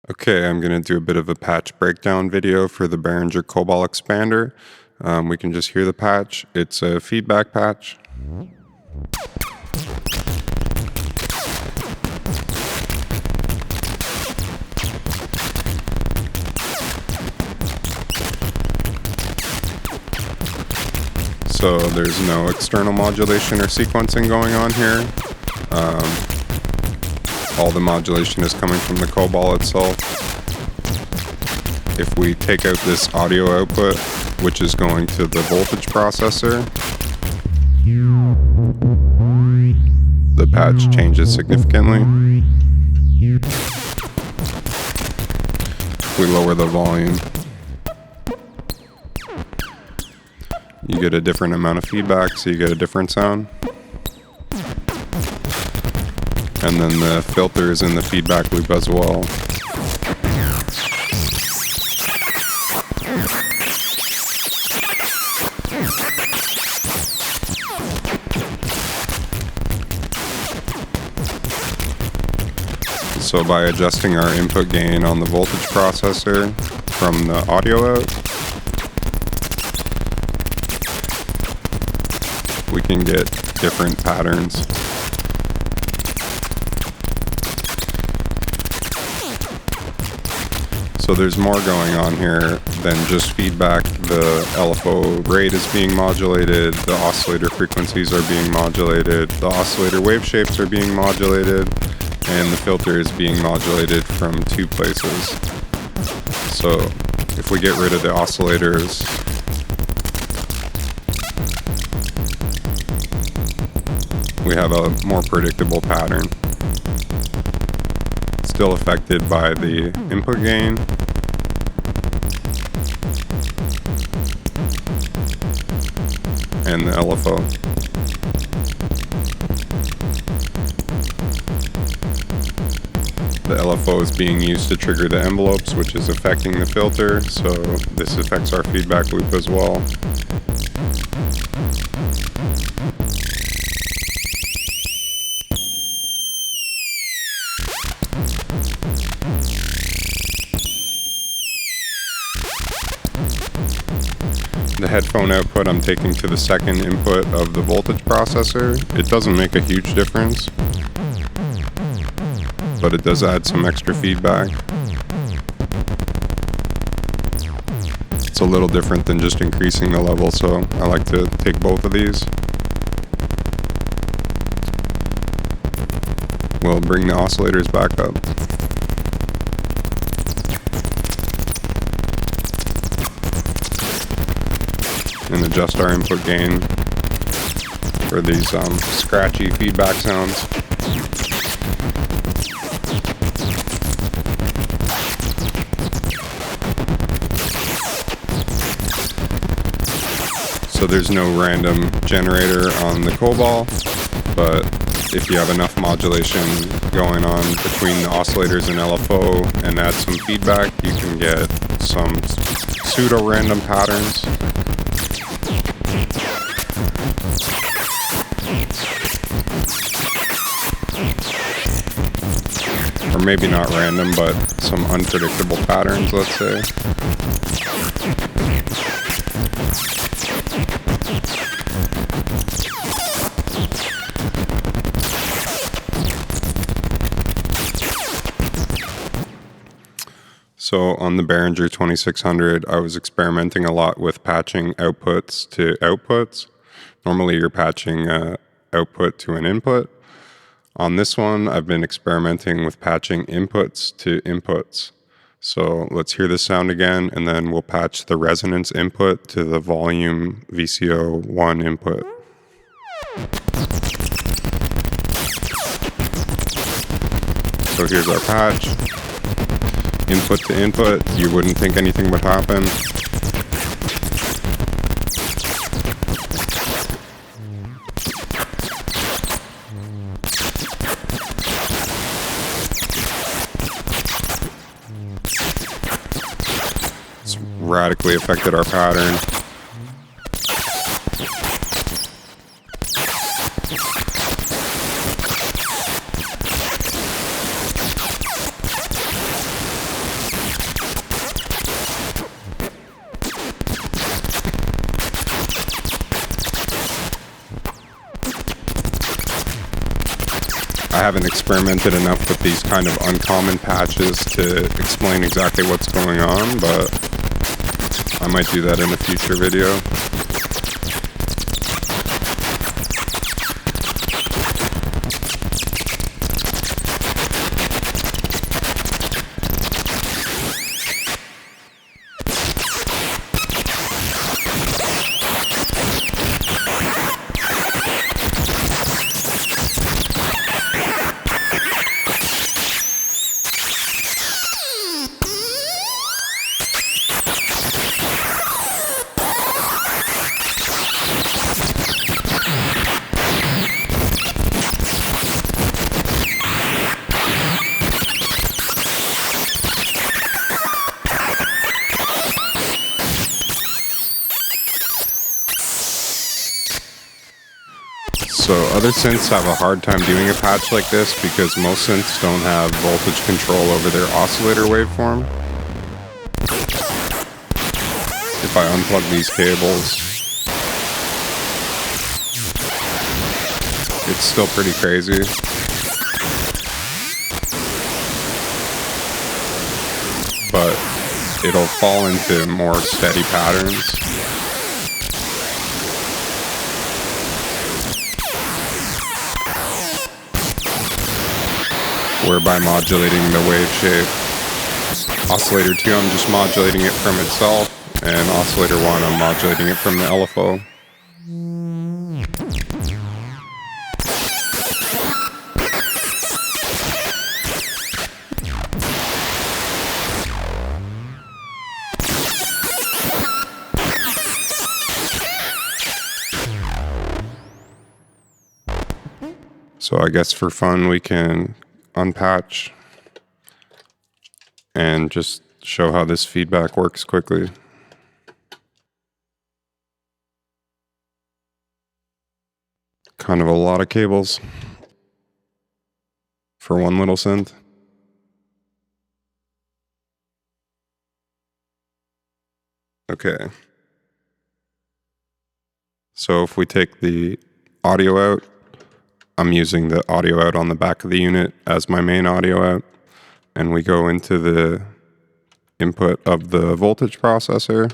Okay, I'm going to do a bit of a patch breakdown video for the Behringer Kobol Expander. We can just hear the patch. It's a feedback patch. So there's no external modulation or sequencing going on here. All the modulation is coming from the Kobol itself. If we take out this audio output, which is going to the voltage processor, the patch changes significantly. If we lower the volume, you get a different amount of feedback, so you get a different sound. And then the filter is in the feedback loop as well. So by adjusting our input gain on the voltage processor from the audio out, we can get different patterns. So there's more going on here than just feedback. The LFO rate is being modulated, the oscillator frequencies are being modulated, the oscillator wave shapes are being modulated, and the filter is being modulated from two places. So if we get rid of the oscillators, we have a more predictable pattern. Still affected by the input gain. And the LFO. The LFO is being used to trigger the envelopes, which is affecting the filter, so this affects our feedback loop as well. The headphone output I'm taking to the second input of the voltage processor. It doesn't make a huge difference, but it does add some extra feedback. It's a little different than just increasing the level, so I like to take both of these. We'll bring the oscillators back up. And adjust our input gain for these scratchy feedback sounds. So there's no random generator on the Kobol, but if you have enough modulation going on between the oscillators and LFO and add some feedback, you can get some pseudo-random patterns. Or maybe not random, but some unpredictable patterns, let's say. So on the Behringer 2600, I was experimenting a lot with patching outputs to outputs. Normally you're patching output to an input. On this one, I've been experimenting with patching inputs to inputs. So let's hear the sound again, and then we'll patch the resonance input to the volume VCO1 input. So here's our patch. Input to input, you wouldn't think anything would happen. It's radically affected our pattern. haven't experimented enough with these kind of uncommon patches to explain exactly what's going on, but I might do that in a future video. So other synths have a hard time doing a patch like this because most synths don't have voltage control over their oscillator waveform. If I unplug these cables, it's still pretty crazy. But it'll fall into more steady patterns. Whereby modulating the wave shape. Oscillator 2, I'm just modulating it from itself, and oscillator 1, I'm modulating it from the LFO. So I guess for fun we can unpatch and just show how this feedback works quickly. Kind of a lot of cables for one little synth. Okay. So if we take the audio out, I'm using the audio out on the back of the unit as my main audio out, and we go into the input of the voltage processor,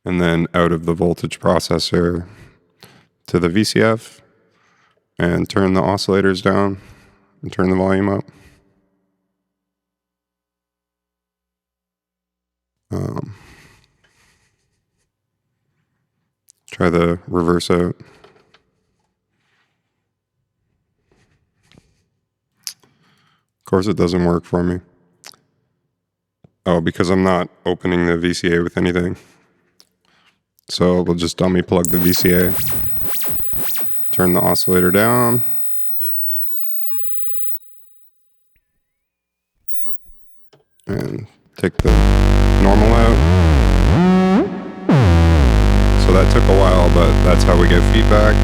and then out of the voltage processor to the VCF, and turn the oscillators down and turn the volume up. Try the reverse out. Of course it doesn't work for me. Oh, because I'm not opening the VCA with anything. So we'll just dummy plug the VCA. Turn the oscillator down. And take the normal out. So that took a while, but that's how we get feedback.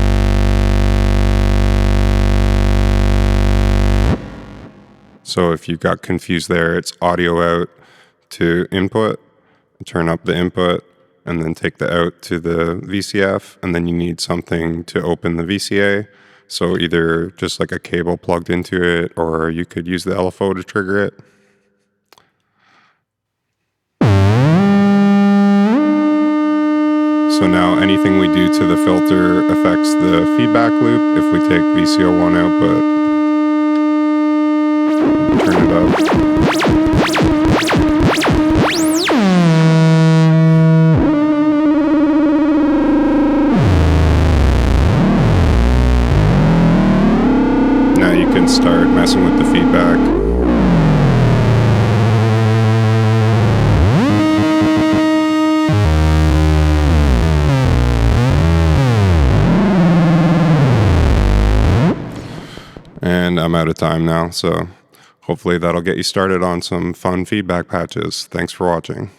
So if you got confused there, it's audio out to input, turn up the input, and then take the out to the VCF, and then you need something to open the VCA. So either just like a cable plugged into it, or you could use the LFO to trigger it. So now anything we do to the filter affects the feedback loop. If we take VCO1 output, turn it up. Now you can start messing with the feedback. And I'm out of time now, so hopefully that'll get you started on some fun feedback patches. Thanks for watching.